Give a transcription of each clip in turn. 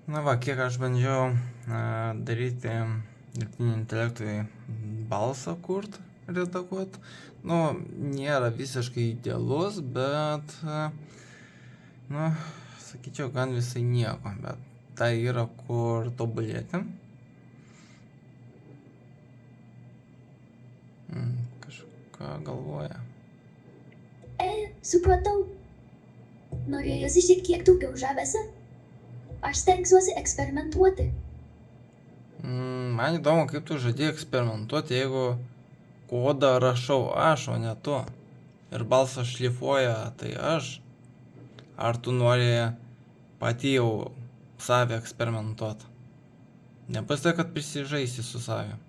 Na va, kiek aš bandžiau daryti dirbtinį intelektui balsą kurt, redaguot. Nu, nėra visiškai idealus, bet, nu, sakyčiau, gan visai nieko, bet tai yra kur tobulėti. Kažką galvoja. Supratau. Norėjosi šiek tiek daugiau žavesio? Aš stengsiuosi eksperimentuoti. Man įdomu, kaip tu žadėjai eksperimentuoti, jeigu kodą rašau aš, o ne tu. Ir balsą šlifuoja tai aš. Ar tu nori pati jau savę eksperimentuoti? Nepastai, kad prisižaisi su savimi.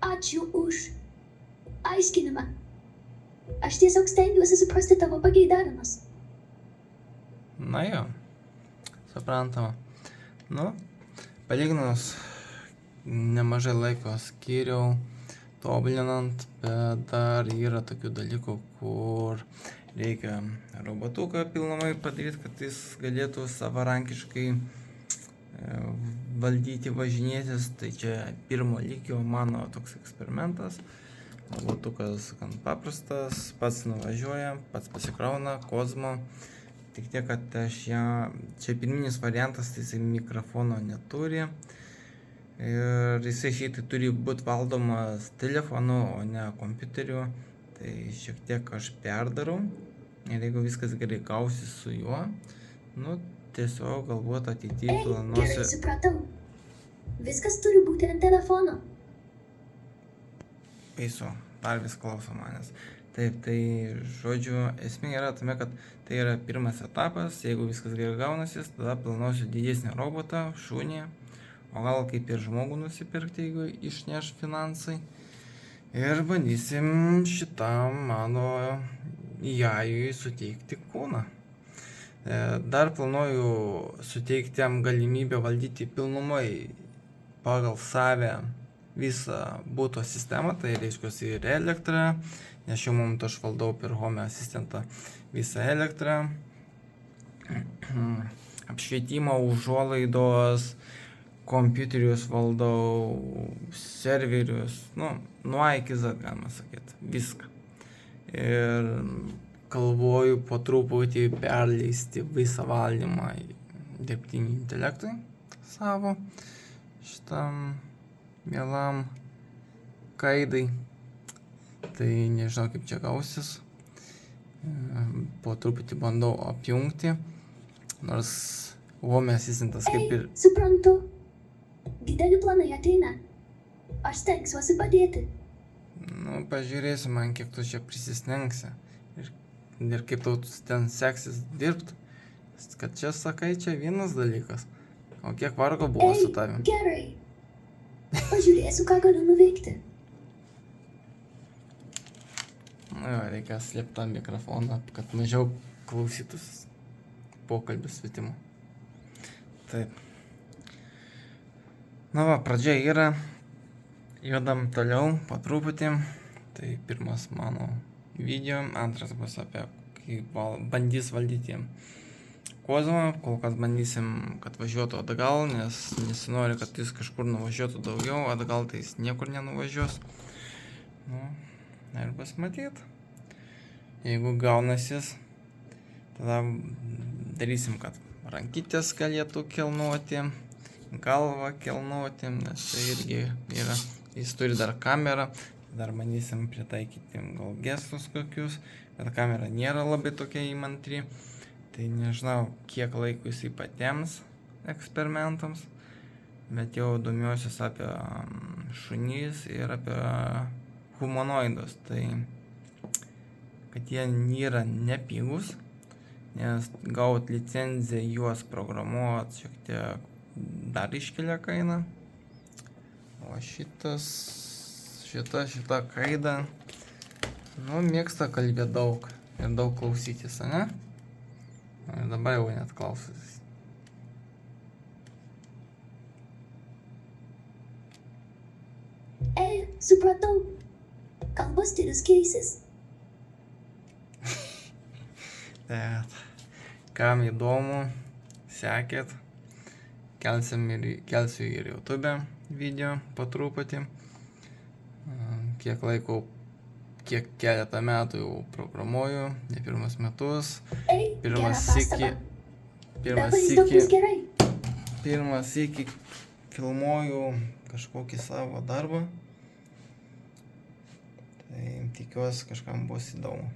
Ačiū už aiškinimą. Aš tiesiog stengiuosi suprasti tavo pageidavimus. Na jo, suprantama. Nu, palyginus nemažai laiko skyriau tobulinant, bet dar yra tokių dalykų, kur reikia robotuką pilnumai padaryti, kad jis galėtų savarankiškai valdyti, važinėtis. Tai čia pirmo lygio mano toks eksperimentas. Robotukas gan paprastas, pats nuvažiuoja, pats pasikrauna, kozmo. Tik tiek, kad aš čia pirminis variantas, tai jisai mikrofono neturi. Ir jisai šitai turi būti valdomas telefonu, o ne kompiuteriu. Tai šiek tiek aš perdarau. Ir jeigu viskas gerai gausis su juo, nu, tiesiog galbūt ateityje planuosiu. Gerai, supratau. Viskas turi būti ant telefono. Baisu, dar vis klauso manęs. Taip, tai žodžiu, esmė yra tame, kad tai yra pirmas etapas. Jeigu viskas gerai gaunasi, tada planuosiu didesnį robotą, šunį, o gal kaip ir žmogų nusipirkti, jeigu išneš finansai. Ir bandysim šitam mano jajui suteikti kūną. Dar planuoju suteikti jam galimybę valdyti pilnumai pagal save visą būto sistemą, tai reiškia ir elektrą, nes šiuo momentu aš valdau per Home asistentą visą elektrą, apšvietimą, užuolaidos, kompiuterius valdau, serverius, nuo A iki Z, galima sakyti, viską. Ir galvoju po truputį perleisti visą valdymą dirbtinį intelektui savo šitam mielam kaidai. Tai nežinau, kaip čia gausis. Po truputį bandau apjungti, nors Home asistentas kaip ir... Suprantu. Dideli planai ateina. Aš stengsiuosi padėti. Nu, pažiūrėsiu man, kiek tu čia prisistengsi. Ir kaip tau ten seksis dirbti. Kad čia sakai, čia vienas dalykas. O kiek vargo buvo su tavim? Gerai. Pažiūrėsiu, ką galiu nuveikti. Jo, reikia slėpti tą mikrofoną, kad mažiau klausytųsi pokalbis svetimu. Taip. Na va, pradžia yra. Judam toliau, po truputį. Tai pirmas mano video, antras bus apie kaip bandys valdyti kozmą. Kol kas bandysim, kad važiuotų atgal, nes nesinori, kad jis kažkur nuvažiuotų daugiau, atgal tai jis niekur nenuvažiuos. Nu, ir bus matyt. Jeigu gaunasis, tada darysim, kad rankytės galėtų kilnuoti, galvą kilnuoti, nes tai irgi yra, jis turi dar kamerą. Dar bandysim pritaikyti gal gestus kokius, bet kamera nėra labai tokia įmantri. Tai nežinau, kiek laiko jisai patiems eksperimentams, bet jau domiuosius apie šunys ir apie humanoidus. Tai, kad jie nėra nepigus, nes gaut licenciją juos programuot šiek tiek dar iškelia kainą. O šita kaida, mėgsta kalbėti daug ir daug klausytis, ane? Ir dabar jau net klausytis. Supratau. Kalbos stilius keisis. Bet kam įdomu, sekėt. Kelsiu ir YouTube video po truputį. Kiek keletą metų jau programuoju, ne pirmus metus. Ei, Pirmas gera sykį, pastaba. Dabar jis daug bus gerai. pirmas sykį filmuoju kažkokį savo darbą. Tai tikiuosi kažkam bus įdomu.